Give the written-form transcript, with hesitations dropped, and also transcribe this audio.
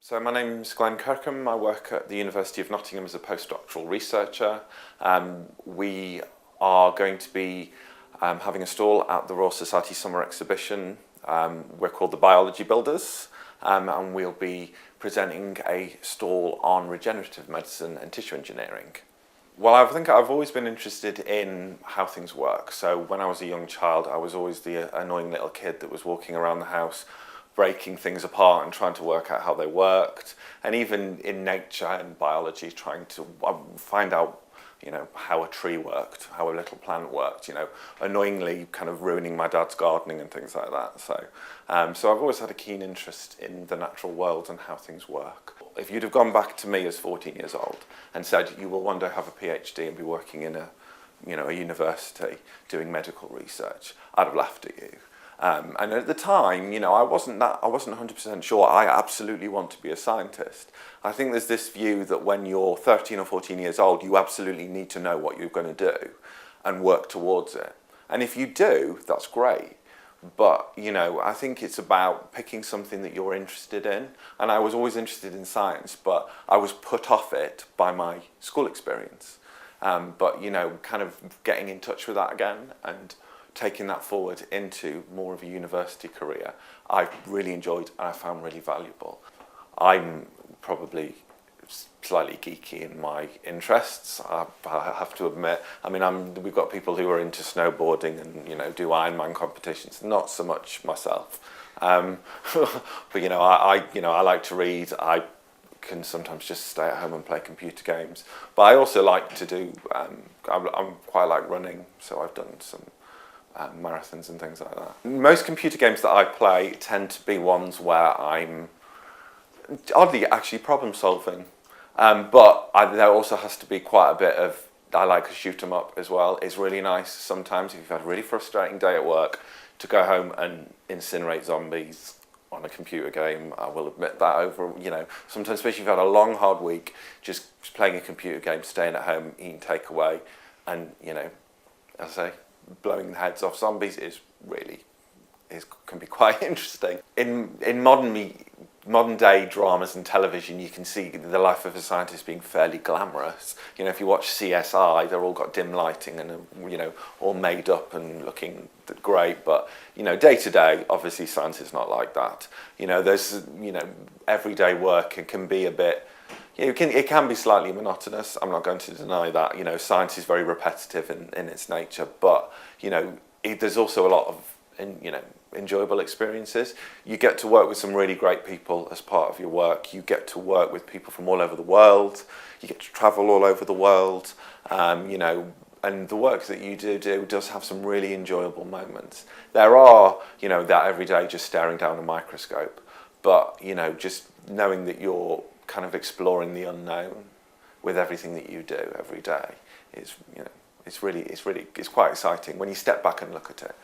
So my name's Glen Kirkham. I work at the University of Nottingham as a postdoctoral researcher. We are going to be having a stall at the Royal Society Summer Exhibition. We're called the Biology Builders, and we'll be presenting a stall on regenerative medicine and tissue engineering. Well, I think I've always been interested in how things work. So when I was a young child, I was always the annoying little kid that was walking around the house breaking things apart and trying to work out how they worked, and even in nature and biology trying to find out how a tree worked, how a little plant worked, annoyingly kind of ruining my dad's gardening and things like that. So I've always had a keen interest in the natural world and how things work. If you'd have gone back to me as 14 years old and said you will one day have a PhD and be working in a university doing medical research, I'd have laughed at you. And at the time, I wasn't 100% sure I absolutely want to be a scientist. I think there's this view that when you're 13 or 14 years old, you absolutely need to know what you're going to do and work towards it. And if you do, that's great. But, I think it's about picking something that you're interested in. And I was always interested in science, but I was put off it by my school experience. But, kind of getting in touch with that again and taking that forward into more of a university career, I really enjoyed and I found really valuable. I'm probably slightly geeky in my interests, I have to admit. I mean, we've got people who are into snowboarding and do Ironman competitions. Not so much myself, but I like to read. I can sometimes just stay at home and play computer games. But I also like to do. I'm quite like running, so I've done some marathons and things like that. Most computer games that I play tend to be ones where I'm oddly actually problem solving, but there also has to be quite a bit of, I like to shoot 'em up as well. It's really nice sometimes if you've had a really frustrating day at work to go home and incinerate zombies on a computer game. I will admit that over, sometimes especially if you've had a long hard week, just playing a computer game, staying at home, eating takeaway, and as I say, blowing the heads off zombies can be quite interesting. In modern day dramas and television, you can see the life of a scientist being fairly glamorous. If you watch CSI, they're all got dim lighting and all made up and looking great. But day to day, obviously, science is not like that. There's everyday work. It can be a bit. It can be slightly monotonous. I'm not going to deny that. Science is very repetitive in its nature, but there's also a lot of enjoyable experiences. You get to work with some really great people as part of your work. You get to work with people from all over the world. You get to travel all over the world. And the work that you do does have some really enjoyable moments. There are that every day just staring down a microscope, but just knowing that you're kind of exploring the unknown with everything that you do every day is it's quite exciting when you step back and look at it.